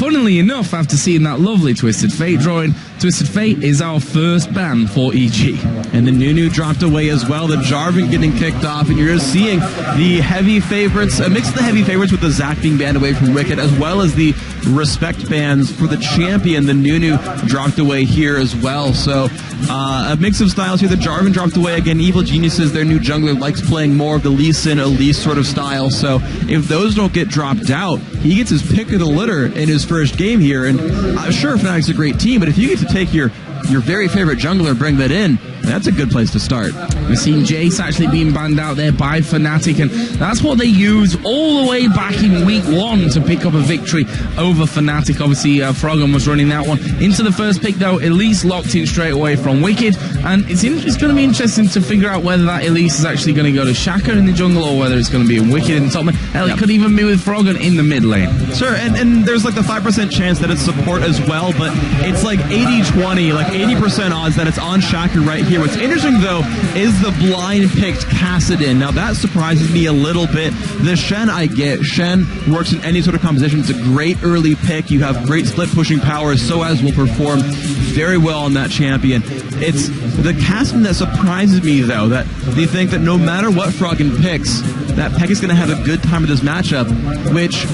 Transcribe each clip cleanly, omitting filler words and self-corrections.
funnily enough, after seeing that lovely Twisted Fate drawing, Twisted Fate is our first ban for EG. And the Nunu dropped away as well, the Jarvan getting kicked off, and you're just seeing the heavy favorites, a mix of the heavy favorites with the Zac being banned away from Wicked, as well as the respect bans for the champion. The Nunu dropped away here as well. So a mix of styles here. The Jarvan dropped away again. Evil Geniuses, their new jungler, likes playing more of the Lee Sin, Elise sort of style. So if those don't get dropped out, he gets his pick of the litter in his first game here. And I'm sure Fnatic's a great team, but if you get to take your very favorite jungler and bring that in, that's a good place to start. We've seen Jace actually being banned out there by Fnatic, and that's what they used all the way back in week 1 to pick up a victory over Fnatic. Obviously, Froggen was running that one. Into the first pick, though, Elise locked in straight away from Wicked, and it's going to be interesting to figure out whether that Elise is actually going to go to Shaka in the jungle or whether it's going to be in Wicked in the top lane. Hell, it could even be with Froggen in the mid lane. Sure, and there's like the 5% chance that it's support as well, but it's like 80-20, like 80% odds that it's on Shaka right here. What's interesting, though, is the blind-picked Kassadin. Now, that surprises me a little bit. The Shen, I get. Shen works in any sort of composition. It's a great early pick. You have great split-pushing power. So as will perform very well on that champion. It's the Kassadin that surprises me, though, that they think that no matter what Froggen picks, that Peck is going to have a good time with this matchup, which,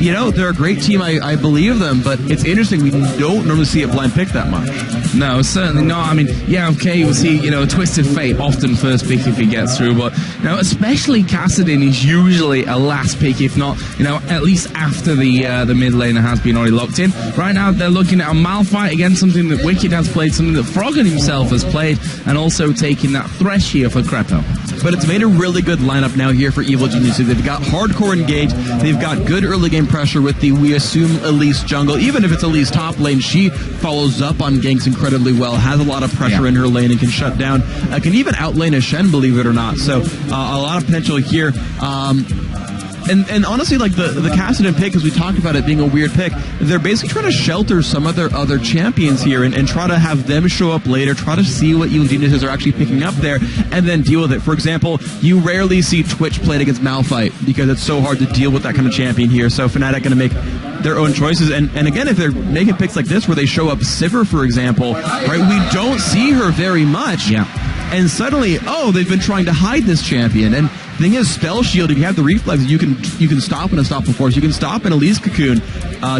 you know, they're a great team. I believe them, but it's interesting. We don't normally see a blind pick that much. No, certainly not. I mean, yeah, okay, we'll see, you know, Twisted Fate often first pick if he gets through, but, you know, especially Kassadin is usually a last pick, if not, you know, at least after the mid laner has been already locked in. Right now, they're looking at a Malphite, again, something that Wicked has played, something that Froggen himself has played, and also taking that Thresh here for Krepo. But it's made a really good lineup now here for Evil Geniuses. They've got hardcore engaged, they've got good early game pressure with the, we assume, Elise jungle. Even if it's Elise top lane, she follows up on ganks incredibly well, has a lot of pressure in her lane and can shut down, can even outlane a Shen, believe it or not. So a lot of potential here. And honestly, like the Kassadin pick, as we talked about it being a weird pick, they're basically trying to shelter some of their other champions here and try to have them show up later, try to see what Evil Geniuses are actually picking up there, and then deal with it. For example, you rarely see Twitch played against Malphite because it's so hard to deal with that kind of champion here. So Fnatic going to make their own choices. And again, if they're making picks like this where they show up Sivir, for example, right, we don't see her very much. Yeah. And suddenly, oh, they've been trying to hide this champion. And the thing is, Spell Shield, if you have the reflexes, you can stop an Unstoppable Force. You can stop an Elise Cocoon.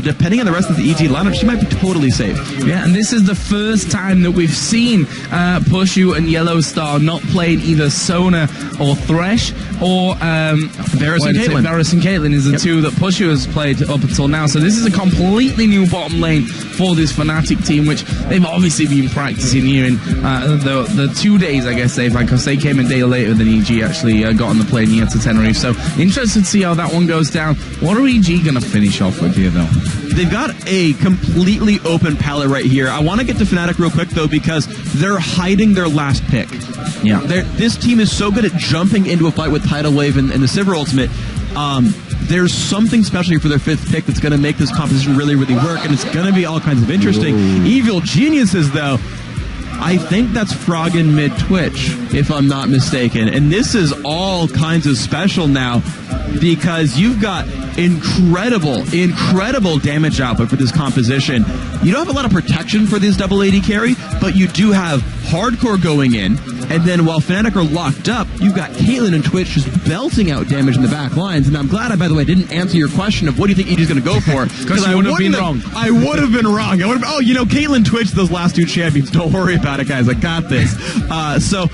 Depending on the rest of the EG lineup, she might be totally safe. Yeah, and this is the first time that we've seen Pushu and Yellow Star not playing either Sona or Thresh or Varus and Caitlyn. Varus and Caitlyn is the two that Pushu has played up until now. So this is a completely new bottom lane for this Fnatic team, which they've obviously been practicing here in the 2 days, I guess they've had, because they came a day later than EG actually got on the plane here to Tenerife. So interested to see how that one goes down. What are EG going to finish off with here, though? They've got a completely open palette right here. I want to get to Fnatic real quick, though, because they're hiding their last pick. Yeah. This team is so good at jumping into a fight with Tidal Wave and the Sivir Ultimate. There's something special for their 5th pick that's going to make this composition really, really work, and it's going to be all kinds of interesting. Ooh. Evil Geniuses, though, I think that's Froggen mid-Twitch, if I'm not mistaken. And this is all kinds of special now because you've got incredible damage output for this composition. You don't have a lot of protection for this double AD carry, but you do have hardcore going in. And then while Fnatic are locked up, you've got Caitlyn and Twitch just belting out damage in the back lines. And I'm glad I, by the way, didn't answer your question of what do you think EG's going to go for. Because I would have been wrong. I would have been wrong. I would have, oh, you know, Caitlyn, Twitch, those last 2 champions. Don't worry about it, guys. I got this. So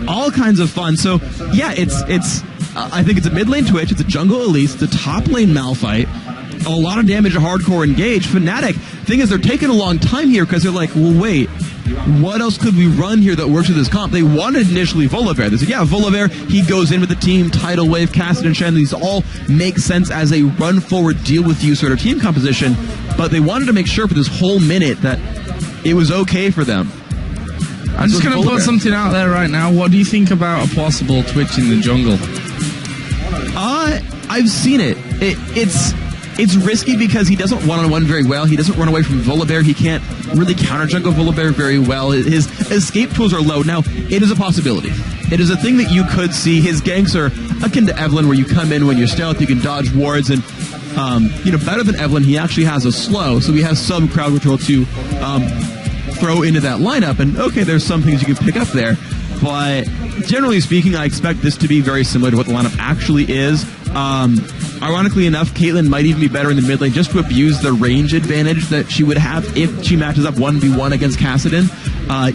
all kinds of fun. So yeah, it's I think it's a mid lane Twitch, it's a jungle Elise, it's a top lane Malphite, a lot of damage to hardcore engage. Fnatic, thing is, they're taking a long time here because they're like, well, wait, what else could we run here that works with this comp? They wanted initially Volibear. They said, yeah, Volibear, he goes in with the team, Tidal Wave, Kassadin, Shen, these all make sense as a run-forward, deal-with-you sort of team composition, but they wanted to make sure for this whole minute that it was okay for them. I'm just going to put something out there right now. What do you think about a possible Twitch in the jungle? I've seen it. It's risky because he doesn't one-on-one very well. He doesn't run away from Volibear. He can't really counter-jungle Volibear very well. His escape tools are low. Now, it is a possibility. It is a thing that you could see. His ganks are akin to Evelyn, where you come in when you're stealth, you can dodge wards, and better than Evelyn. He actually has a slow, so he has some crowd control to throw into that lineup. And okay, there's some things you can pick up there, but generally speaking, I expect this to be very similar to what the lineup actually is. Ironically enough, Caitlyn might even be better in the mid lane just to abuse the range advantage that she would have if she matches up 1v1 against Kassadin.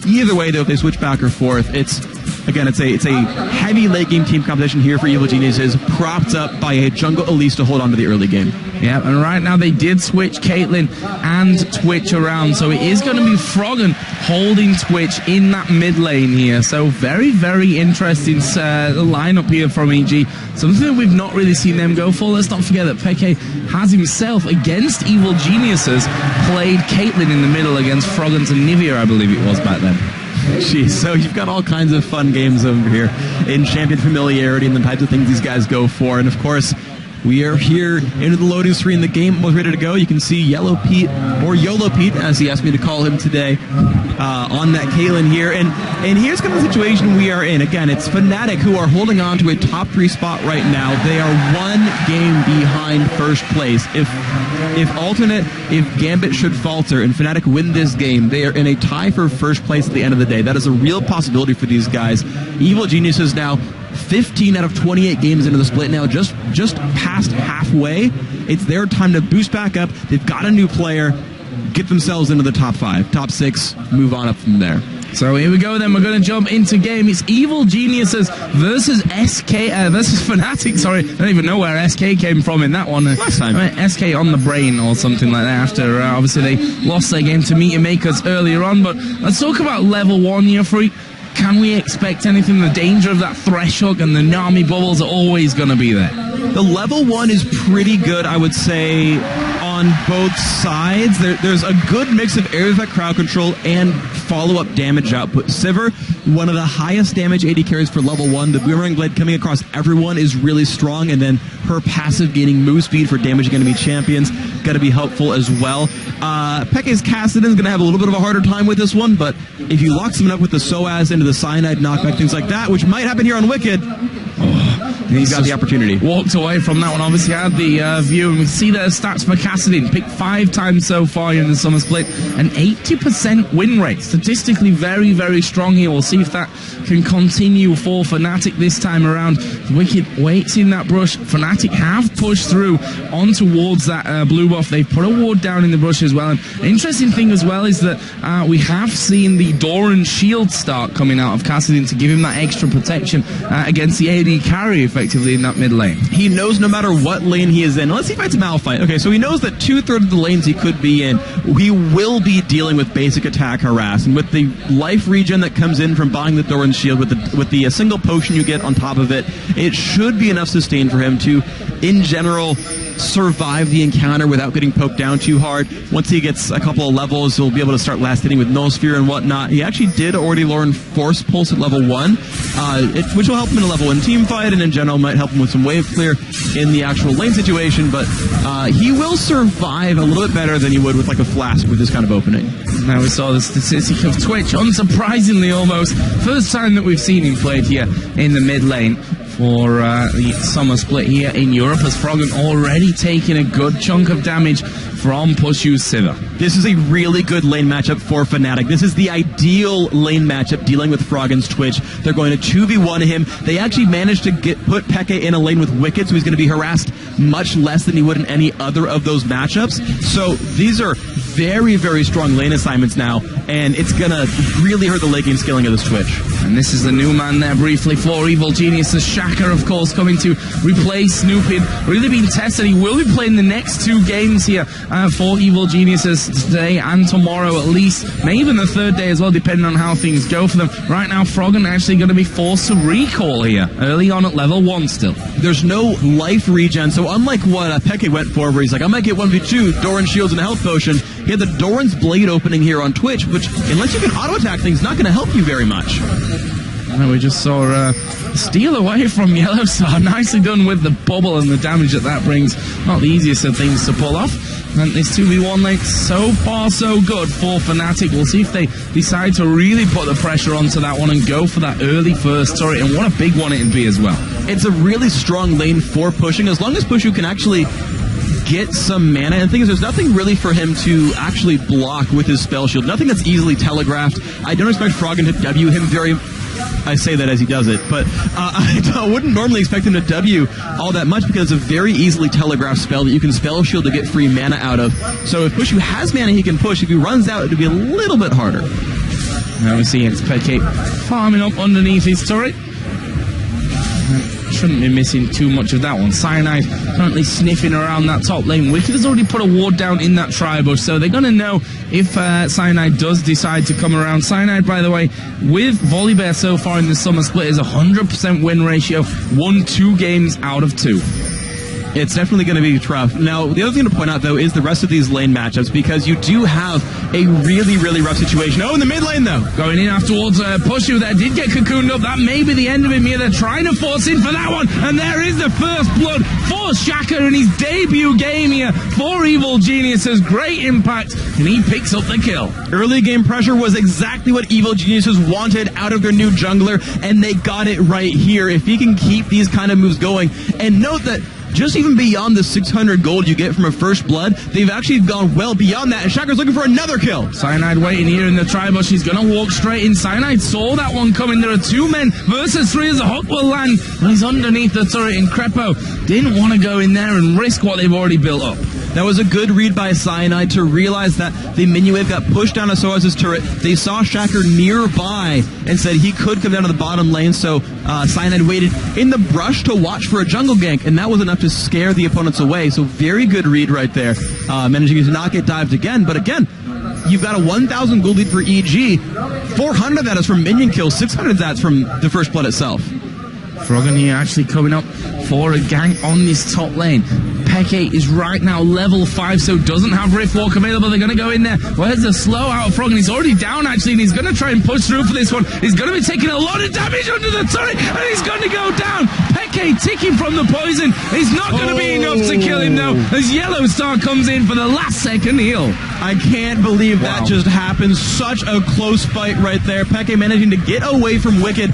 Either way, though, if they switch back or forth, it's a heavy late game team competition here for Evil Geniuses, propped up by a jungle Elise to hold on to the early game. Yeah, and right now they did switch Caitlyn and Twitch around, so it is going to be Froggen holding Twitch in that mid lane here. So very, very interesting lineup here from EG. Something that we've not really seen them go for. Let's not forget that Peke has himself, against Evil Geniuses, played Caitlyn in the middle against Froggen and Nivea, I believe it was back then. Jeez, so you've got all kinds of fun games over here in champion familiarity and the types of things these guys go for. And of course, we are here into the loading screen. The game was ready to go. You can see Yellow Pete, or YOLO Pete, as he asked me to call him today, on that Caitlyn here. And here's kind of the situation we are in. Again, it's Fnatic who are holding on to a top 3 spot right now. They are 1 game behind first place. If Gambit should falter and Fnatic win this game, they are in a tie for first place at the end of the day. That is a real possibility for these guys. Evil Geniuses now 15 out of 28 games into the split now, just past halfway. It's their time to boost back up. They've got a new player, get themselves into the top 5, top 6, move on up from there. So here we go then, we're going to jump into game. It's Evil Geniuses versus Fnatic, sorry. I don't even know where SK came from in that one. Last time. I mean, SK on the brain or something like that after, obviously they lost their game to Meteor Makers earlier on. But let's talk about level 1 here, Freak. Can we expect anything? The danger of that Thresh Hook and the Nami bubbles are always going to be there. The level 1 is pretty good, I would say, on both sides. There's a good mix of area effect crowd control and follow-up damage output. Sivir, one of the highest damage AD carries for level 1. The Boomerang Blade coming across everyone is really strong, and then her passive gaining move speed for damaging enemy champions got to be helpful as well. Peke's Kassadin is going to have a little bit of a harder time with this one, but if you lock someone up with the Soaz into the Cyanide knockback, things like that, which might happen here on Wicked, he's got the opportunity. Walked away from that one. Obviously had the view, and we see the stats for Kassadin. Picked 5 times so far in the summer split. An 80% win rate. Statistically very, very strong here. We'll see if that can continue for Fnatic this time around. Wicked waits in that brush. Fnatic have pushed through on towards that blue buff. They've put a ward down in the brush as well. And the interesting thing as well is that we have seen the Doran shield start coming out of Kassadin to give him that extra protection against the AD carry effectively in that mid lane. He knows no matter what lane he is in, unless he fights Malphite. Okay, so he knows that 2/3 of the lanes he could be in, he will be dealing with basic attack harass. And with the life regen that comes in from buying the Doran shield, with the single potion you get on top of it, it should be enough sustain for him to, in general, survive the encounter without getting poked down too hard. Once he gets a couple of levels, he'll be able to start last hitting with Null Sphere and whatnot. He actually did already learn Force Pulse at level 1, which will help him in a level 1 team fight, and in general might help him with some wave clear in the actual lane situation, but he will survive a little bit better than he would with like a Flask with this kind of opening. Now we saw the statistic of Twitch, unsurprisingly almost. First time that we've seen him played here in the mid lane for the summer split here in Europe, as Froggen already taking a good chunk of damage from Pushu's Sivir. This is a really good lane matchup for Fnatic. This is the ideal lane matchup dealing with Froggen's Twitch. They're going to 2v1 him. They actually managed to put Peke in a lane with Wicked, so he's going to be harassed much less than he would in any other of those matchups. So these are very, very strong lane assignments now, and it's going to really hurt the late game scaling of this Twitch. And this is the new man there briefly for Evil Geniuses. Shaka, of course, coming to replace Snoopid. Really being tested. He will be playing the next 2 games here for Evil Geniuses today and tomorrow at least. Maybe even the 3rd day as well, depending on how things go for them. Right now, Froggen actually going to be forced to recall here, early on at level 1 still. There's no life regen, so unlike what Peke went for, where he's like, I might get 1v2, Doran shields and a health potion, he had the Doran's Blade opening here on Twitch, which, unless you can auto-attack things, not going to help you very much. And we just saw steal away from Yellowstar. Nicely done with the bubble and the damage that brings. Not the easiest of things to pull off. And this 2v1 lane, so far so good for Fnatic. We'll see if they decide to really put the pressure onto that one and go for that early first turret. And what a big one it'd be as well. It's a really strong lane for pushing, as long as Pushu can actually get some mana. And the thing is, there's nothing really for him to actually block with his spell shield. Nothing that's easily telegraphed. I don't expect Froggen to W him very... I say that as he does it, but I wouldn't normally expect him to W all that much because it's a very easily telegraphed spell that you can spell shield to get free mana out of. So if Pushu has mana, he can push. If he runs out, it'll be a little bit harder. Now we see it's Peke farming up underneath his turret. Shouldn't be missing too much of that one. Cyanide currently sniffing around that top lane. Wicked has already put a ward down in that tri-bush, so they're going to know if Cyanide does decide to come around. Cyanide, by the way, with Volibear so far in the summer split, is 100% win ratio, won 2 games out of 2. It's definitely going to be tough. Now, the other thing to point out, though, is the rest of these lane matchups, because you do have a really, really rough situation. Oh, in the mid lane, though. Going in afterwards, Pushu there did get cocooned up. That may be the end of him here. They're trying to force in for that one. And there is the first blood for Shaka in his debut game here for Evil Geniuses. Great impact, and he picks up the kill. Early game pressure was exactly what Evil Geniuses wanted out of their new jungler, and they got it right here. If he can keep these kind of moves going, and note that just even beyond the 600 gold you get from a first blood, they've actually gone well beyond that, and Shaka's looking for another kill. Cyanide waiting here in the tri-bush. He's going to walk straight in. Cyanide saw that one coming. There are 2 men versus 3 as the hook will land, and he's underneath the turret, and Crepo didn't want to go in there and risk what they've already built up. That was a good read by Cyanide to realize that the minion wave got pushed down to Soaz's turret. They saw Shaker nearby and said he could come down to the bottom lane, so Cyanide waited in the brush to watch for a jungle gank, and that was enough to scare the opponents away. So very good read right there, managing to not get dived again. But again, you've got a 1,000 gold lead for EG. 400 of that is from minion kills, 600 of that's from the first blood itself. Froggen here actually coming up for a gank on this top lane. Peke is right now level 5, so doesn't have Rift Walk available. They're going to go in there. Where's the slow out of Froggen? He's already down, actually, and he's going to try and push through for this one. He's going to be taking a lot of damage under the turret, and he's going to go down. Peke ticking from the poison. It's not going to be enough to kill him, though, as Yellow Star comes in for the last second heal. I can't believe that just happened. Such a close fight right there. Peke managing to get away from Wicked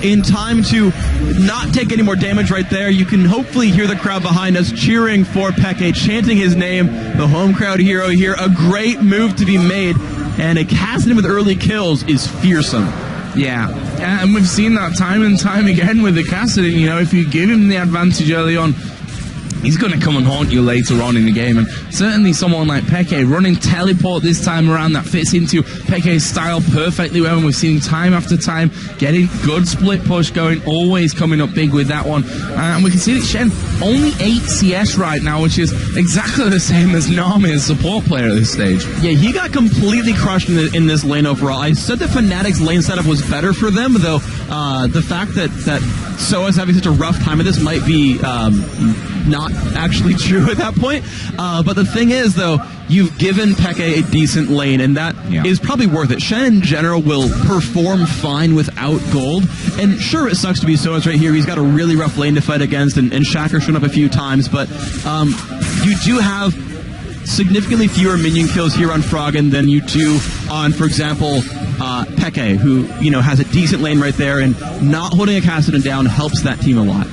in time to not take any more damage right there. You can hopefully hear the crowd behind us cheering for Peke, chanting his name, the home crowd hero here. A great move to be made, and a casting with early kills is fearsome. Yeah, and we've seen that time and time again with the Cassidy. You know, if you give him the advantage early on, he's going to come and haunt you later on in the game. And certainly someone like Peke running teleport this time around, that fits into Peke's style perfectly well. And we've seen time after time getting good split push going, always coming up big with that one. And we can see that Shen only 8 CS right now, which is exactly the same as Nami as support player at this stage. Yeah, he got completely crushed in this lane overall. I said that Fnatic's lane setup was better for them, though the fact that Soa's having such a rough time of this might be not actually true at that point. But the thing is, though, you've given Peke a decent lane, and that is probably worth it. Shen in general will perform fine without gold, and sure, it sucks to be Soaz right here. He's got a really rough lane to fight against, and Shaker's shown up a few times, but you do have significantly fewer minion kills here on Froggen than you do on, for example, Peke, who has a decent lane right there, and not holding a Kassadin down helps that team a lot.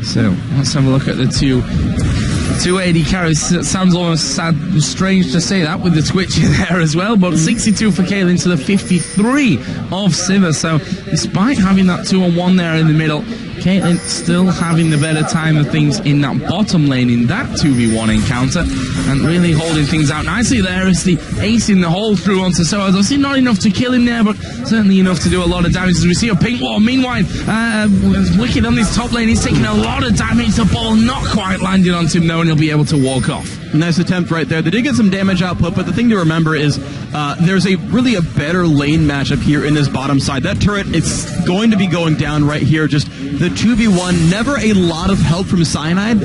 So let's have a look at the 280 carries. It sounds almost sad, strange to say that with the twitch there as well, but 62 for Kaelin to the 53 of Sivir. So despite having that 2-on-1 there in the middle, Caitlyn still having the better time of things in that bottom lane in that 2v1 encounter, and really holding things out nicely there as the ace in the hole through onto Soaz. Obviously not enough to kill him there, but certainly enough to do a lot of damage as we see a pink wall. Meanwhile, Wicked on this top lane, he's taking a lot of damage. The ball not quite landing onto him though, and he'll be able to walk off. Nice attempt right there. They did get some damage output, but the thing to remember is there's really a better lane matchup here in this bottom side. That turret, it's going to be going down right here. Just the 2v1, never a lot of help from Cyanide.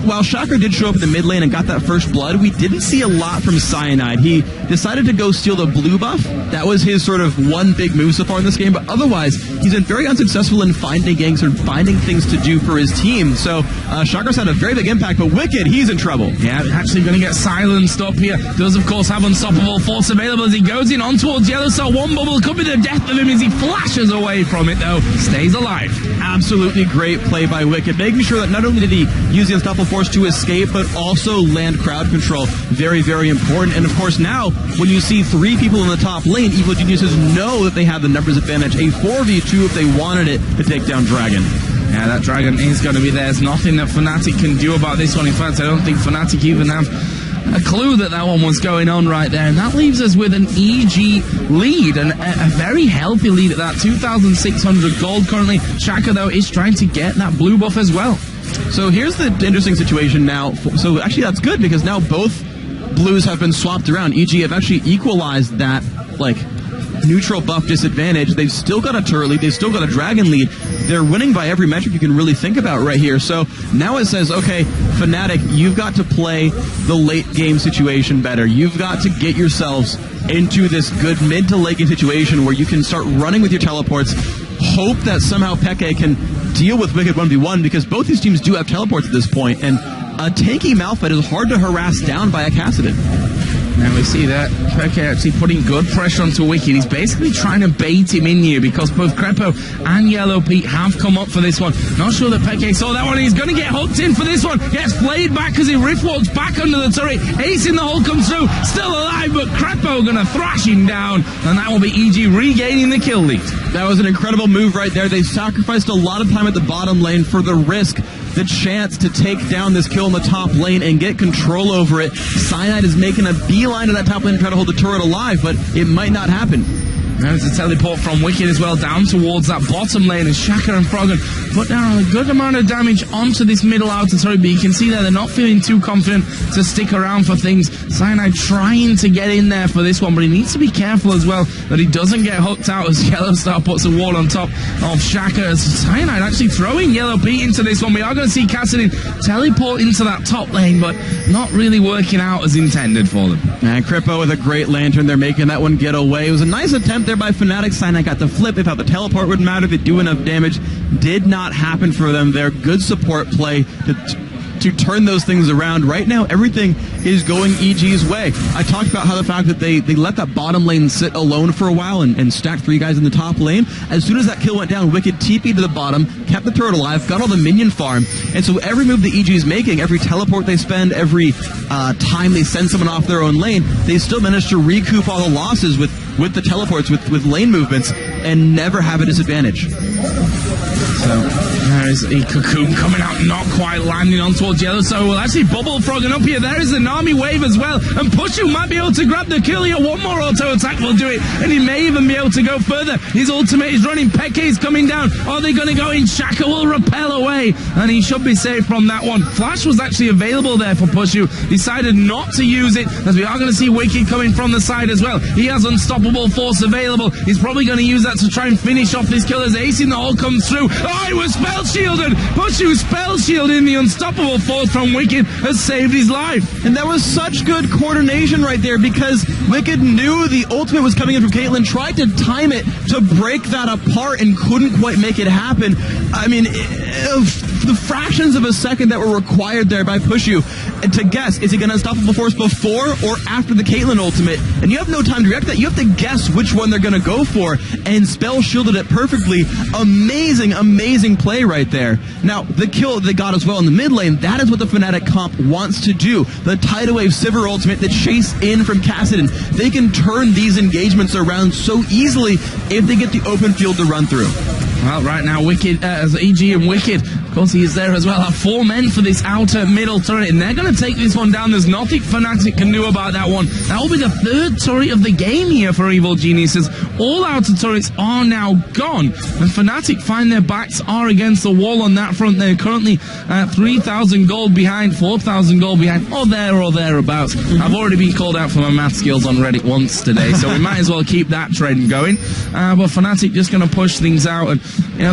While Shocker did show up in the mid lane and got that first blood, we didn't see a lot from Cyanide. He decided to go steal the blue buff. That was his sort of one big move so far in this game, but otherwise, he's been very unsuccessful in finding ganks or finding things to do for his team. So, Shocker's had a very big impact, but Wicked, he's in trouble. Yeah, actually going to get silenced up here. Does, of course, have unstoppable force available as he goes in on towards Yellow Star. One bubble could be the death of him as he flashes away from it, though. Stays alive. absolutely great play by Wicked, making sure that not only did he use the Unstoppable Force to escape, but also land crowd control. Very, very important. And of course now, when you see 3 people in the top lane, Evil Geniuses know that they have the numbers advantage. A 4v2 if they wanted it to take down Dragon. Yeah, that Dragon is going to be there. There's nothing that Fnatic can do about this one. In fact, I don't think Fnatic even have a clue that one was going on right there. And that leaves us with an EG lead, and a very healthy lead at that. 2,600 gold currently. Shaka, though, is trying to get that blue buff as well. So here's the interesting situation now. So actually that's good, because now both blues have been swapped around. EG have actually equalized that, like, neutral buff disadvantage. They've still got a turret lead. They've still got a dragon lead. They're winning by every metric you can really think about right here. So now it says, okay, Fnatic, you've got to play the late game situation better. You've got to get yourselves into this good mid to late game situation where you can start running with your teleports. Hope that somehow Peke can deal with Wicked 1v1, because both these teams do have teleports at this point, and a tanky Malphite is hard to harass down by a Kassadin. Now we see that Peke actually putting good pressure onto Wicked. He's basically trying to bait him in here, because both Crepo and Yellow Pete have come up for this one. Not sure that Peke saw that one. He's going to get hooked in for this one. Gets played back as he rift walks back under the turret. Ace in the hole comes through. Still alive, but Crepo going to thrash him down. And that will be EG regaining the kill lead. That was an incredible move right there. They sacrificed a lot of time at the bottom lane for the risk, the chance to take down this kill in the top lane and get control over it. Cyanide is making a beeline to that top lane to try to hold the turret alive, but it might not happen. There's a teleport from Wicked as well down towards that bottom lane as Shaka and Froggen put down a good amount of damage onto this middle outer turret, but you can see that they're not feeling too confident to stick around for things. Cyanide trying to get in there for this one, but he needs to be careful as well that he doesn't get hooked out as Yellow Star puts a wall on top of Shaka. As Cyanide actually throwing Yellow Pete into this one. We are going to see Kassadin teleport into that top lane, but not really working out as intended for them. And Crippo with a great lantern. They're making that one get away. It was a nice attempt there by Fnatic. Cyanide got the flip. They thought the teleport would matter if it do enough damage. Did not happen for them. Their good support play to turn those things around. Right now, everything is going EG's way. I talked about how the fact that they let that bottom lane sit alone for a while and stacked 3 guys in the top lane. As soon as that kill went down, Wicked TP'd to the bottom, kept the turret alive, got all the minion farm, and so every move that EG is making, every teleport they spend, every time they send someone off their own lane, they still manage to recoup all the losses with the teleports, with lane movements, and never have a disadvantage. So there is a Cocoon coming out, not quite landing on towards Yellow. So we'll actually bubble Froggen up here. There is an army wave as well, and Pushu might be able to grab the kill here. One more auto attack will do it, and he may even be able to go further. His ultimate is running. Peke is coming down. Are they going to go in? Shaka will repel away, and he should be safe from that one. Flash was actually available there for Pushu. Decided not to use it, as we are going to see Wicked coming from the side as well. He has Unstoppable Force available. He's probably going to use that to try and finish off this kill as Ace in the hole comes through. Oh, he was spell shielded. Pushu spell shielding the Unstoppable Force from Wicked has saved his life. And that was such good coordination right there, because Wicked knew the ultimate was coming in from Caitlyn, tried to time it to break that apart and couldn't quite make it happen. I mean, the fractions of a second that were required there by Pushu to guess, is he going to Unstoppable Force before or after the Caitlyn ultimate? And you have no time to react to that. You have to guess which one they're going to go for, and spell shielded it perfectly. Amazing, amazing play right there. Now, the kill they got as well in the mid lane, that is what the Fnatic comp wants to do. The Tidal Wave Sivir ultimate that chase in from Kassadin. They can turn these engagements around so easily if they get the open field to run through. Well, right now, Wicked, as EG and Wicked, of course he is there as well, have 4 men for this outer middle turret, and they're going to take this one down. There's nothing Fnatic can do about that one. That will be the 3rd turret of the game here for Evil Geniuses. All outer turrets are now gone, and Fnatic find their backs are against the wall on that front. They're currently 3,000 gold behind, 4,000 gold behind, or thereabouts. I've already been called out for my math skills on Reddit once today, so we might as well keep that trend going. But Fnatic just going to push things out, and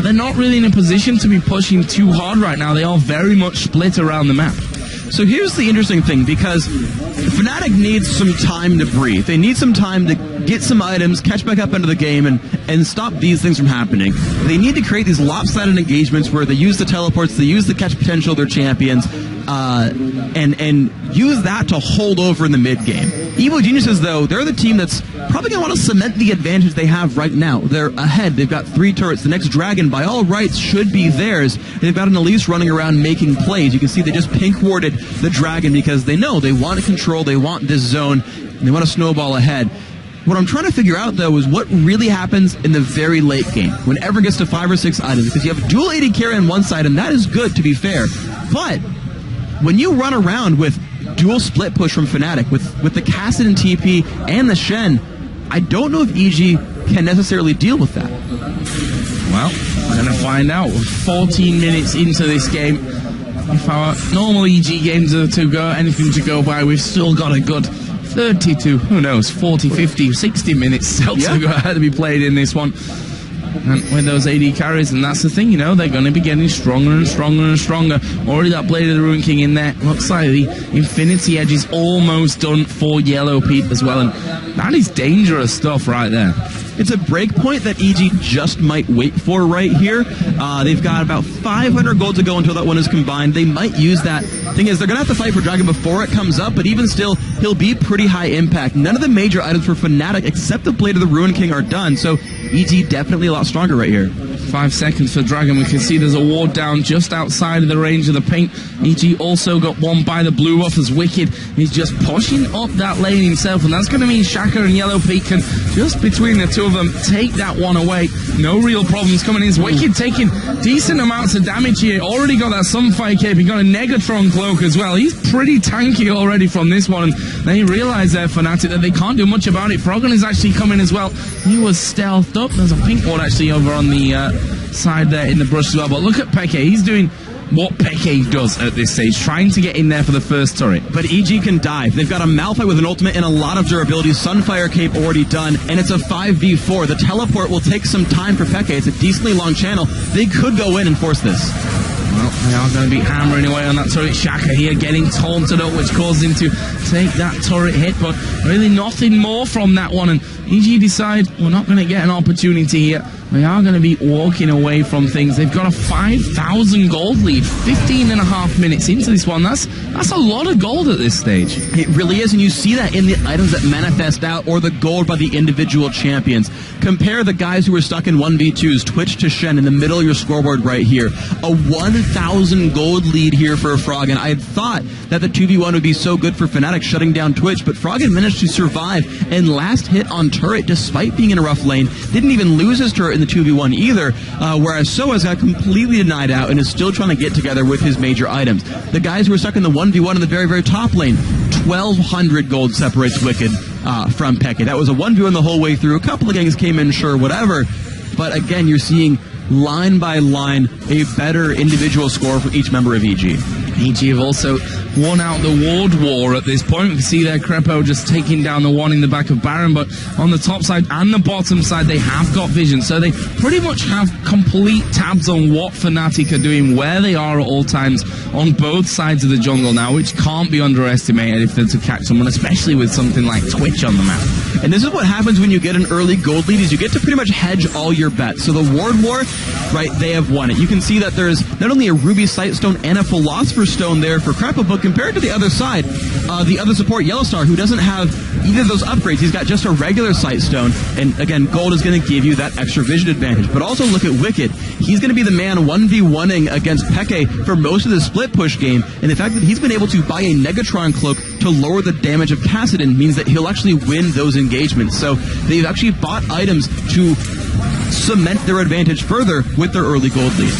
they're not really in a position to be pushing too hard right now. They are very much split around the map. So here's the interesting thing, because Fnatic needs some time to breathe. They need some time to get some items, catch back up into the game, and stop these things from happening. They need to create these lopsided engagements where they use the teleports, they use the catch potential of their champions and use that to hold over in the mid game. Evil Geniuses, though, they're the team that's probably going to want to cement the advantage they have right now. They're ahead. They've got 3 turrets. The next dragon, by all rights, should be theirs. And they've got an Elise running around making plays. You can see they just pink warded the dragon because they know they want control, they want this zone, and they want to snowball ahead. What I'm trying to figure out, though, is what really happens in the very late game, when everyone gets to 5 or 6 items, because you have dual AD carry on one side, and that is good, to be fair. But when you run around with dual split push from Fnatic, with the Kassadin TP and the Shen, I don't know if EG can necessarily deal with that. Well, we're going to find out. We're 14 minutes into this game. If our normal EG games are to go, anything to go by, we've still got a good 32, who knows, 40, 50, 60 minutes still to go ahead to be played in this one. And with those AD carries, and that's the thing, you know, they're going to be getting stronger and stronger and stronger. Already that Blade of the Ruin King in there. Looks like the Infinity Edge is almost done for Yellow Pete as well, and that is dangerous stuff right there. It's a break point that EG just might wait for right here. They've got about 500 gold to go until that one is combined. They might use that. Thing is, they're going to have to fight for Dragon before it comes up, but even still, he'll be pretty high impact. None of the major items for Fnatic, except the Blade of the Ruin King, are done, so EG definitely a lot stronger right here. 5 seconds for Dragon. We can see there's a ward down just outside of the range of the paint. EG also got one by the blue buff as Wicked. He's just pushing up that lane himself, and that's going to mean Shaka and Yellow Pete can, just between the two of them, take that one away. No real problems coming in. Wicked taking decent amounts of damage here. Already got that Sunfire cape. He got a Negatron cloak as well. He's pretty tanky already from this one, and they realize there, Fnatic, that they can't do much about it. Froggen is actually coming as well. He was stealthed up. There's a pink ward actually over on the side there in the brush as well. But look at Peke. He's doing what Peke does at this stage, trying to get in there for the first turret. But EG can dive. They've got a Malphite with an ultimate and a lot of durability. Sunfire cape already done, and it's a 5v4. The teleport will take some time for Peke. It's a decently long channel. They could go in and force this. Well, they are going to be hammering away on that turret. Shaka here getting taunted up, which caused him to take that turret hit, but really nothing more from that one. And EG decide we're not going to get an opportunity here. They are going to be walking away from things. They've got a 5,000 gold lead, 15.5 minutes into this one. That's a lot of gold at this stage. It really is, and you see that in the items that manifest out or the gold by the individual champions. Compare the guys who are stuck in 1v2s, Twitch to Shen in the middle of your scoreboard right here. A 1,000 gold lead here for Froggen. I had thought that the 2v1 would be so good for Fnatic shutting down Twitch, but Froggen managed to survive and last hit on turret despite being in a rough lane. Didn't even lose his turret in the 2v1 either, whereas Soa's got completely denied out and is still trying to get together with his major items. The guys who are stuck in the 1v1 in the very, very top lane, 1,200 gold separates Wicked from Peke. That was a 1v1 the whole way through. A couple of gangs came in, sure, whatever, but again, you're seeing line by line a better individual score for each member of EG. EG have also won out the ward war at this point. We can see there Crepo just taking down the one in the back of Baron, but on the top side and the bottom side they have got vision, so they pretty much have complete tabs on what Fnatic are doing, where they are at all times on both sides of the jungle now, which can't be underestimated if they're to catch someone, especially with something like Twitch on the map. And this is what happens when you get an early gold lead, is you get to pretty much hedge all your bets. So the ward war, right, they have won it. You can see that there's not only a Ruby Sightstone and a Philosopher's Stone there for Crepo, but compared to the other side, the other support, Yellowstar, who doesn't have either of those upgrades, he's got just a regular Sightstone, and again, gold is going to give you that extra vision advantage. But also look at Wicked. He's going to be the man 1v1ing against Peke for most of the split push game, and the fact that he's been able to buy a Negatron cloak to lower the damage of Kassadin means that he'll actually win those engagements. So they've actually bought items to cement their advantage further with their early gold lead.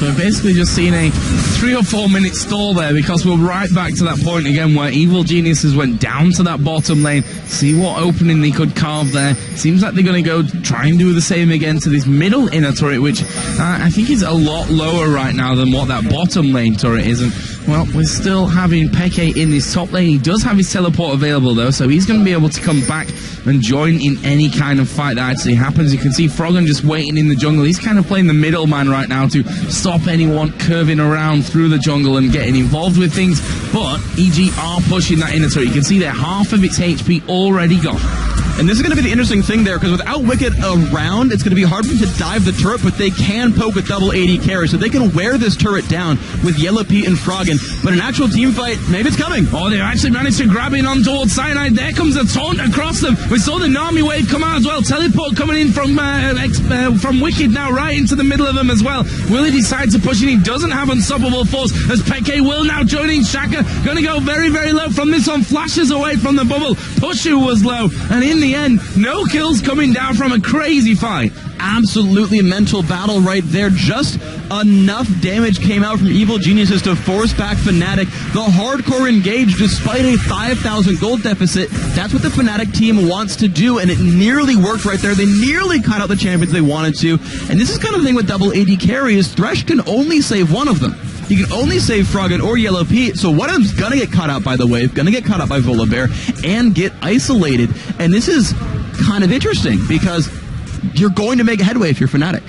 So we're basically just seeing a 3 or 4 minute stall there, because we're right back to that point again where Evil Geniuses went down to that bottom lane, see what opening they could carve there. Seems like they're going to go try and do the same again to this middle inner turret, which I think is a lot lower right now than what that bottom lane turret is. And well, we're still having Peke in this top lane. He does have his teleport available though, so he's going to be able to come back and join in any kind of fight that actually happens. You can see Froggen just waiting in the jungle. He's kind of playing the middleman right now to stop anyone curving around through the jungle and getting involved with things. But EG are pushing that inner turret. You can see there half of its HP already gone. And this is going to be the interesting thing there, because without Wicked around, it's going to be hard for them to dive the turret, but they can poke with double AD carry, so they can wear this turret down with Yellow Pete and Froggen. But an actual team fight, maybe it's coming. Oh, they actually managed to grab in on towards Cyanide. There comes a taunt across them. We saw the Nami wave come out as well. Teleport coming in from Wicked now right into the middle of them as well. Will he decide to push in? He doesn't have unstoppable force, as Peke will now joining Shaka. Gonna go very, very low from this one. Flashes away from the bubble. Pushu was low, and in the end, no kills coming down from a crazy fight. Absolutely a mental battle right there. Just enough damage came out from Evil Geniuses to force back Fnatic. The hardcore engage despite a 5,000 gold deficit. That's what the Fnatic team wants to do, and it nearly worked right there. They nearly cut out the champions they wanted to. And this is kind of the thing with double AD carry, is Thresh can only save one of them. You can only save Froggen or Yellow Pete, so one of them's gonna get caught out by the wave, gonna get caught out by Volibear, and get isolated. And this is kind of interesting, because you're going to make headway if you're Fnatic.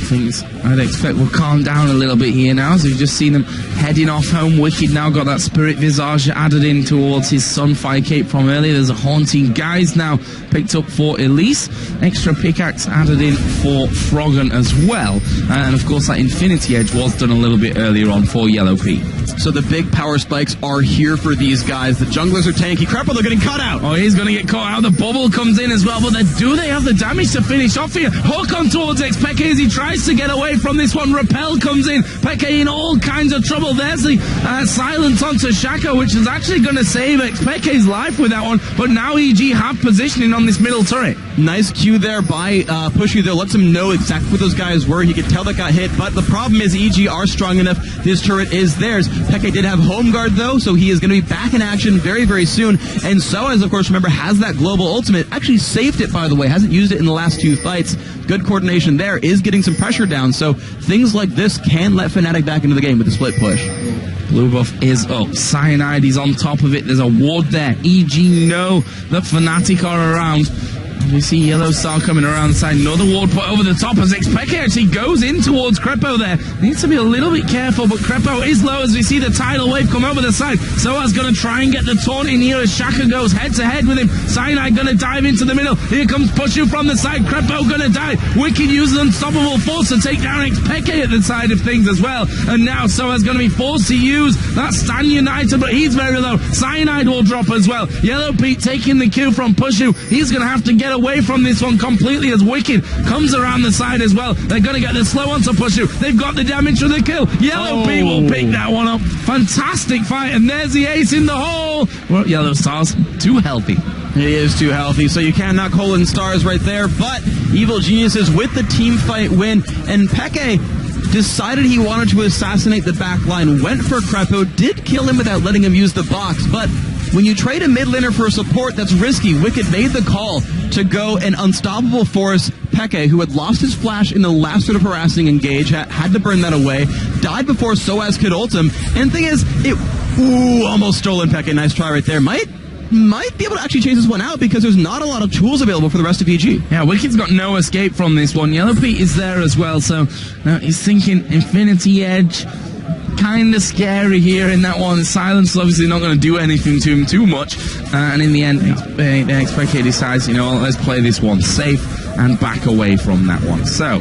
Things I'd expect will calm down a little bit here now, as we've just seen them heading off home. Wicked now got that Spirit Visage added in towards his Sunfire Cape from earlier. There's a Haunting Guise now picked up for Elise. Extra Pickaxe added in for Froggen as well. And of course that Infinity Edge was done a little bit earlier on for Yellow Pete. So the big power spikes are here for these guys. The junglers are tanky. Crapple, they're getting cut out. Oh, he's going to get caught out. The bubble comes in as well, but do they have the damage to finish off here? Hook on towards Xpeke as he tries to get away from this one. Repel comes in. Peke in all kinds of trouble. There's the silence onto Shaka, which is actually going to save Xpeke's life with that one, but now EG have positioning on this middle turret. Nice cue there by Pushy, though. Lets him know exactly what those guys were. He could tell that got hit, but the problem is EG are strong enough. This turret is theirs. Peke did have home guard, though, so he is going to be back in action very, very soon. And Soaz, of course, remember, has that global ultimate. Actually saved it, by the way. Hasn't used it in the last 2 fights. Good coordination there. Is getting some pressure down, so things like this can let Fnatic back into the game with the split push. Blue buff is up. Cyanide is on top of it. There's a ward there. EG know that Fnatic are around. We see Yellow Star coming around the side. Another ward put over the top as Xpeke actually goes in towards Crepo there. Needs to be a little bit careful, but Crepo is low as we see the tidal wave come over the side. Soa's going to try and get the taunt in here as Shaka goes head to head with him. Cyanide going to dive into the middle. Here comes Pushu from the side. Crepo going to die. Wicked uses unstoppable force to take down Xpeke at the side of things as well. And now Soa's going to be forced to use that Stan United, but he's very low. Cyanide will drop as well. Yellow Pete taking the kill from Pushu. He's going to have to get away from this one completely as Wicked comes around the side as well. They're going to get the slow onto Pushu. They've got the damage for the kill. Yellow Pete will pick that one up. Fantastic fight, and there's the ace in the hole. Well, Yellow Star's too healthy. He is too healthy, so you can't knock Colin Stars right there, but Evil Geniuses with the team fight win, and Peke decided he wanted to assassinate the back line, went for Crepo, did kill him without letting him use the box, but when you trade a mid laner for a support, that's risky. Wicked made the call to go and unstoppable force Peke, who had lost his flash in the last sort of harassing engage, had to burn that away, died before Soaz could ult him, and the thing is, almost stolen Peke, nice try right there. Might be able to actually chase this one out because there's not a lot of tools available for the rest of EG. Yeah, Wicked's got no escape from this one. Yellow Pete is there as well, so now he's thinking Infinity Edge. Kind of scary here in that one. Silence is obviously not going to do anything to him too much, and in the end Xpeke decides, let's play this one safe and back away from that one. So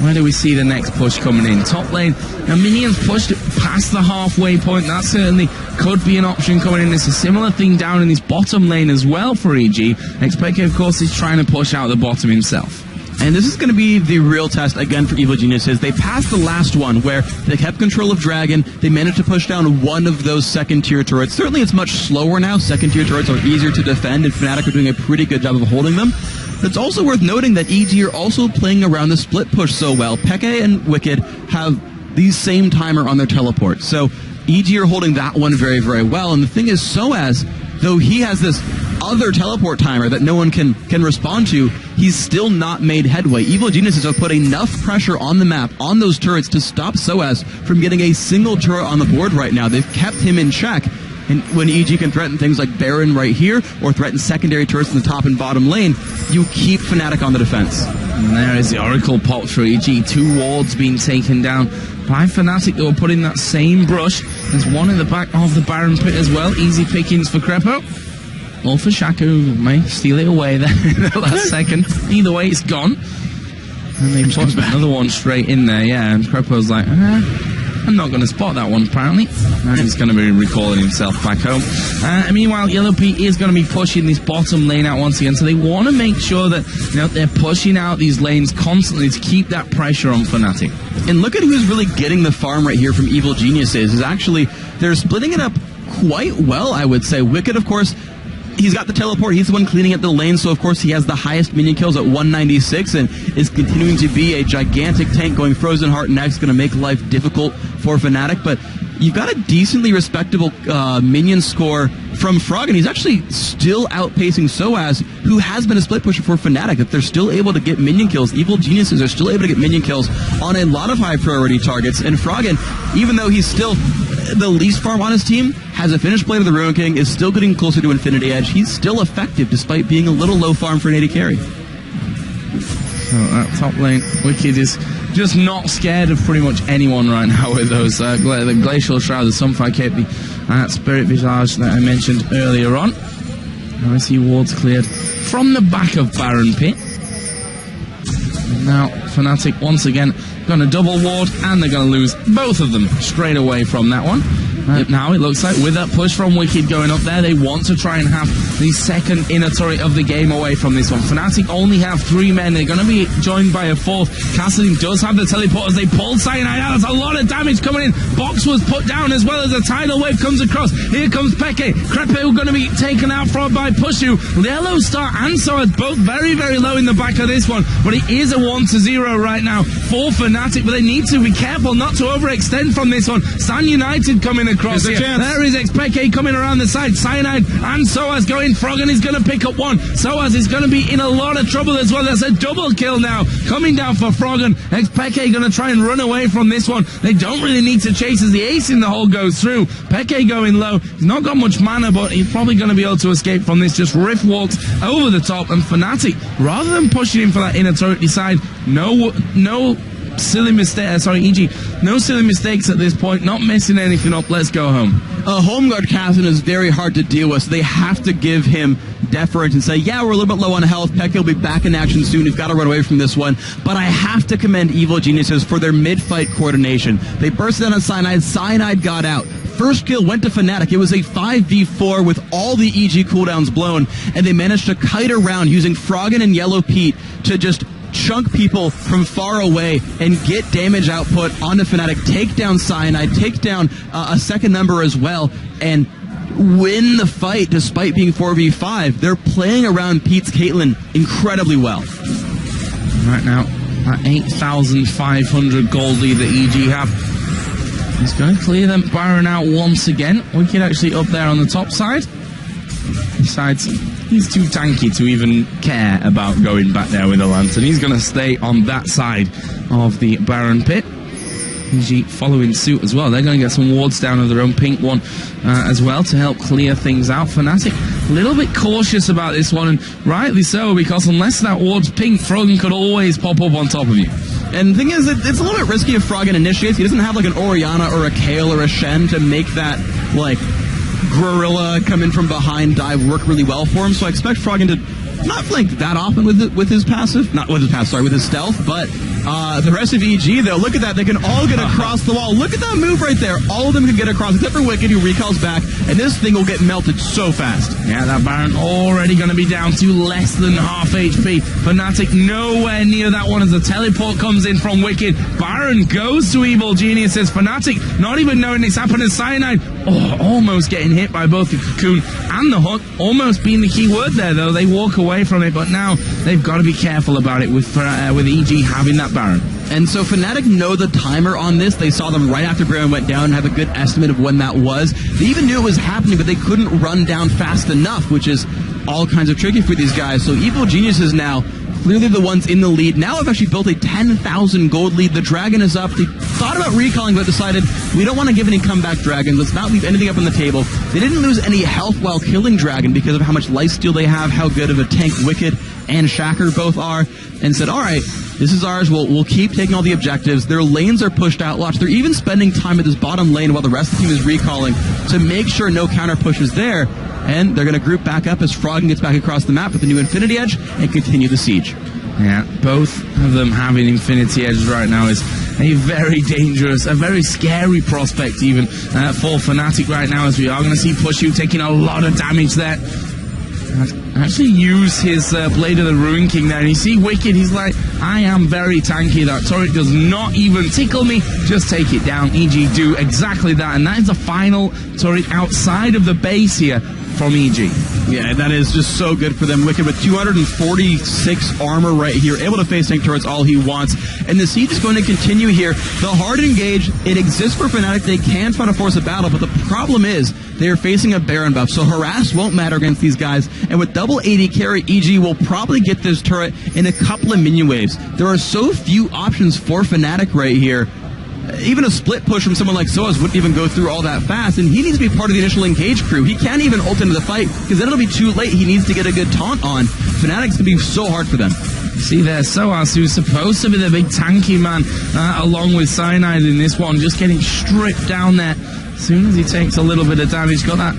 where do we see the next push coming in? Top lane. Now minions pushed past the halfway point. That certainly could be an option coming in. There's a similar thing down in this bottom lane as well for EG. Xpeke, of course, is trying to push out the bottom himself. And this is going to be the real test again for Evil Geniuses. They passed the last one where they kept control of Dragon. They managed to push down one of those second-tier turrets. Certainly it's much slower now. Second-tier turrets are easier to defend, and Fnatic are doing a pretty good job of holding them. But it's also worth noting that EG are also playing around the split push so well. Peke and Wicked have the same timer on their teleport. So EG are holding that one very, very well. And the thing is, Soaz, though he has this other teleport timer that no one can respond to, he's still not made headway. Evil Geniuses have put enough pressure on the map, on those turrets, to stop Soaz from getting a single turret on the board right now. They've kept him in check. And when EG can threaten things like Baron right here, or threaten secondary turrets in the top and bottom lane, you keep Fnatic on the defense. And there is the Oracle pop for EG. 2 wards being taken down by Fnatic. They were putting that same brush. There's one in the back of the Baron pit as well. Easy pickings for Crepo. or for Shaku, may steal it away there in the last second. Either way, it's gone. And they put another one straight in there, yeah, and Crepo's like, I'm not going to spot that one, apparently. And he's going to be recalling himself back home. And meanwhile, Yellow Pete is going to be pushing this bottom lane out once again, so they want to make sure that they're pushing out these lanes constantly to keep that pressure on Fnatic. And look at who's really getting the farm right here from Evil Geniuses. Is actually, they're splitting it up quite well, I would say. Wicked, of course, he's got the teleport. He's the one cleaning up the lane, so of course he has the highest minion kills at 196 and is continuing to be a gigantic tank going Frozen Heart next. Going to make life difficult for Fnatic, but you've got a decently respectable minion score from Frog, and he's actually still outpacing Soaz, who has been a split pusher for Fnatic. If they're still able to get minion kills, Evil Geniuses are still able to get minion kills on a lot of high priority targets, and Froggen, even though he's still the least farm on his team, has a finished blade of the Ruin King, is still getting closer to Infinity Edge. He's still effective despite being a little low farm for an AD carry. So that top lane, Wicked is just not scared of pretty much anyone right now with those the Glacial Shroud, the Sunfire Cape, the Spirit Visage that I mentioned earlier on. Now I see wards cleared from the back of Baron Pit. And now Fnatic once again going to double ward, and they're going to lose both of them straight away from that one. Now it looks like with that push from Wicked going up there, they want to try and have the second inner turret of the game away from this one. Fnatic only have 3 men. They're going to be joined by a 4th. Kassadin does have the teleport as they pull Cyanide out. There's a lot of damage coming in. Box was put down as well as a tidal wave comes across. Here comes Peke. Crepe going to be taken out from by Pushu. Yellow Star and Sword both very, very low in the back of this one. But it is a 1-0 right now for Fnatic. But they need to be careful not to overextend from this one. Stan United coming across here. There is Xpeke coming around the side. Cyanide and Soaz going. Froggen is going to pick up one. Soaz is going to be in a lot of trouble as well. That's a double kill now coming down for Froggen. Xpeke going to try and run away from this one. They don't really need to chase as the ace in the hole goes through. Peke going low. He's not got much mana, but he's probably going to be able to escape from this. Just Rift walks over the top, and Fnatic, rather than pushing him for that inner turret, decide no silly mistake. No silly mistakes at this point. Not messing anything up. Let's go home. Home guard Kassadin is very hard to deal with, so they have to give him deference and say, yeah, we're a little bit low on health. Peke will be back in action soon. We've got to run away from this one. But I have to commend Evil Geniuses for their mid-fight coordination. They bursted on Cyanide. Cyanide got out. First kill went to Fnatic. It was a 5v4 with all the EG cooldowns blown, and they managed to kite around using Froggen and Yellow Pete to just chunk people from far away and get damage output onto Fnatic, take down Cyanide, take down a second member as well, and win the fight despite being 4v5. They're playing around Pete's Caitlyn incredibly well. Right now, that 8,500 gold lead that EG have. He's going to clear them Baron out once again. Wicked actually up there on the top side. Besides, he's too tanky to even care about going back there with a lantern. He's going to stay on that side of the Baron Pit. EG following suit as well. They're going to get some wards down of their own, pink one as well, to help clear things out. Fnatic a little bit cautious about this one, and rightly so, because unless that ward's pink, Froggen could always pop up on top of you. And the thing is, it's a little bit risky if Froggen initiates. He doesn't have like an Orianna or a Kayle or a Shen to make that, like, Gorilla come in from behind dive work really well for him. So I expect Froggen to not flank that often with his passive, not with his passive, sorry, with his stealth, but the rest of EG, though, look at that. They can all get across the wall. Look at that move right there. All of them can get across, except for Wicked, who recalls back, and this thing will get melted so fast. Yeah, that Baron already going to be down to less than half HP. Fnatic nowhere near that one as the teleport comes in from Wicked. Baron goes to Evil Geniuses. Fnatic, not even knowing this happened to Cyanide, almost getting hit by both the Cocoon and the Hook. Almost being the key word there, though. They walk away from it, but now they've got to be careful about it with EG having that Baron. And so Fnatic know the timer on this. They saw them right after Baron went down and have a good estimate of when that was. They even knew it was happening, but they couldn't run down fast enough, which is all kinds of tricky for these guys. So Evil Geniuses now clearly the ones in the lead. Now I've actually built a 10,000 gold lead. The dragon is up. They thought about recalling, but decided we don't want to give any comeback dragons. Let's not leave anything up on the table. They didn't lose any health while killing dragon because of how much lifesteal they have, how good of a tank Wicked and Shacker both are, and said, all right, this is ours. We'll keep taking all the objectives. Their lanes are pushed out. Watch, they're even spending time at this bottom lane while the rest of the team is recalling to make sure no counter push is there. And they're going to group back up as Froggen gets back across the map with the new Infinity Edge and continue the siege. Yeah, both of them having Infinity Edge right now is a very dangerous, a very scary prospect even for Fnatic right now, as we are going to see Pushu taking a lot of damage there. Actually use his Blade of the Ruin King there, and you see Wicked, he's like, I am very tanky, that turret does not even tickle me, just take it down. EG do exactly that, and that is the final turret outside of the base here from EG. Yeah, that is just so good for them. Wicked with 246 armor right here, able to face tank turrets all he wants. And the siege is going to continue here. The hard engage, it exists for Fnatic. They can try to force a battle, but the problem is they are facing a Baron buff, so harass won't matter against these guys. And with double AD carry, EG will probably get this turret in a couple of minion waves. There are so few options for Fnatic right here. Even a split push from someone like Soaz wouldn't even go through all that fast, and he needs to be part of the initial engage crew. He can't even ult into the fight, because then it'll be too late. He needs to get a good taunt on. Fnatic's going to be so hard for them. See there, Soaz, who's supposed to be the big tanky man, along with Cyanide in this one, just getting stripped down there. As soon as he takes a little bit of damage, got that...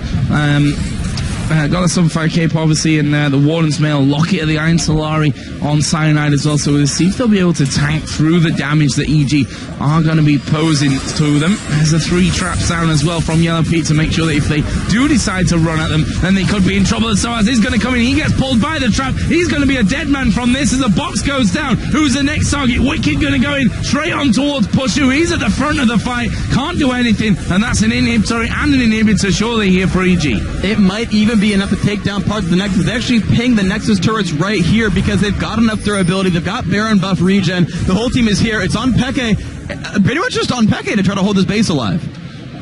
got a Sunfire Cape, obviously, and the Warden's Mail, Locket of the Iron Solari on Cyanide as well, so we'll see if they'll be able to tank through the damage that EG are going to be posing to them. There's a 3 traps down as well from Yellow Pete to make sure that if they do decide to run at them, then they could be in trouble. And so as he's going to come in, he gets pulled by the trap. He's going to be a dead man from this as the box goes down. Who's the next target? Wicked going to go in straight on towards Pushu. He's at the front of the fight, can't do anything, and that's an inhibitor and an inhibitor surely here for EG. It might even be enough to take down parts of the Nexus. They actually ping the Nexus turrets right here because they've got enough durability. They've got Baron buff regen. The whole team is here. It's on Peke, pretty much just on Peke to try to hold this base alive.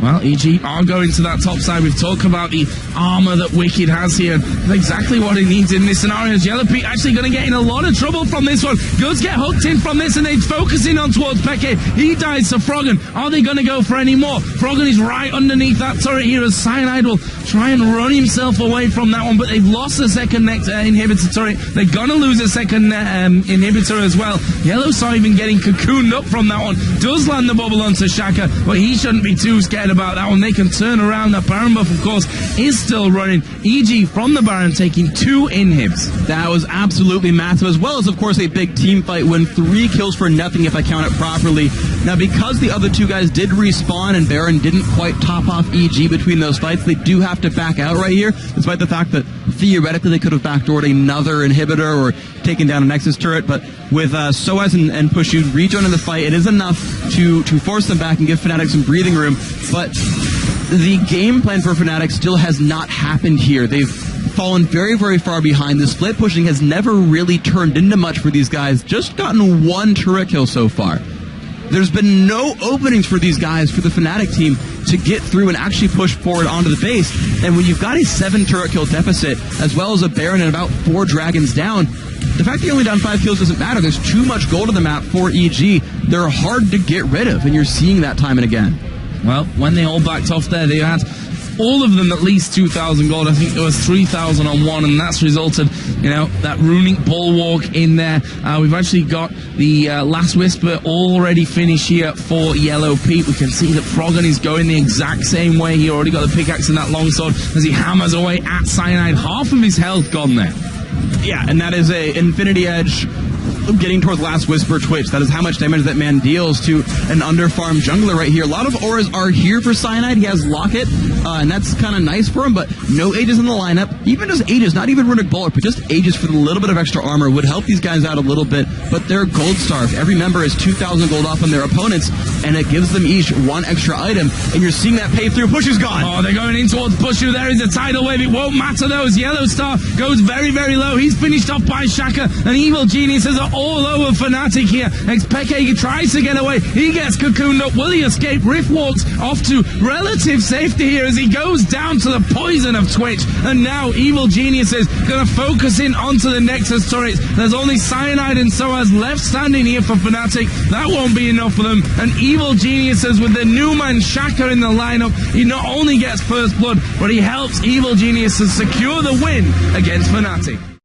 Well, EG are going to that top side. We've talked about the armor that Wicked has here. Exactly what he needs in this scenario. Yellow Pete actually going to get in a lot of trouble from this one. Goods get hooked in from this, and they're focusing on towards Peke. He dies to Froggen. Are they going to go for any more? Froggen is right underneath that turret here as Cyanide will try and run himself away from that one, but they've lost the second inhibitor turret. They're going to lose a second inhibitor as well. Yellow's not even getting cocooned up from that one. Does land the bubble onto Shaka, but he shouldn't be too scared about that one. They can turn around. That Baron buff, of course, is still running. EG from the Baron taking 2 inhibs. That was absolutely massive, as well as, of course, a big team fight win. 3 kills for nothing if I count it properly. Now, because the other 2 guys did respawn and Baron didn't quite top off EG between those fights, they do have to back out right here, despite the fact that theoretically they could have backdoored another inhibitor or taken down a Nexus turret. But with Soaz and Pushu rejoining the fight, it is enough to force them back and give Fnatic some breathing room. But the game plan for Fnatic still has not happened here. They've fallen very, very far behind. The split pushing has never really turned into much for these guys. Just gotten 1 turret kill so far. There's been no openings for these guys, for the Fnatic team, to get through and actually push forward onto the base. And when you've got a 7 turret kill deficit, as well as a Baron and about 4 dragons down, the fact that you're only down 5 kills doesn't matter. There's too much gold on the map for EG. They're hard to get rid of, and you're seeing that time and again. Well, when they all backed off there, they had all of them at least 2,000 gold. I think there was 3,000 on one, and that's resulted, that runic bulwark in there. We've actually got the Last Whisper already finished here for Yellow Pete. We can see that Froggen is going the exact same way. He already got the pickaxe and that longsword as he hammers away at Cyanide. Half of his health gone there. Yeah, and that is a Infinity Edge getting towards Last Whisper Twitch. That is how much damage that man deals to an underfarmed jungler right here. A lot of auras are here for Cyanide. He has Locket, and that's kind of nice for him, but no Aegis in the lineup. Even just Aegis, not even Runic Bulwark, but just Aegis for a little bit of extra armor would help these guys out a little bit, but they're gold starved. Every member is 2,000 gold off on their opponents, and it gives them each 1 extra item, and you're seeing that pay through. Pushu's gone. Oh, they're going in towards Pushu. There is a tidal wave. It won't matter though, as Yellow Star goes very, very low. He's finished off by Shaka, and Evil Geniuses are all over Fnatic here. Peke tries to get away. He gets cocooned up. Will he escape? Rift walks off to relative safety here as he goes down to the poison of Twitch. And now Evil Geniuses going to focus in onto the Nexus turrets. There's only Cyanide and Soaz left standing here for Fnatic. That won't be enough for them. And Evil Geniuses with the new man Shaka in the lineup. He not only gets first blood, but he helps Evil Geniuses secure the win against Fnatic.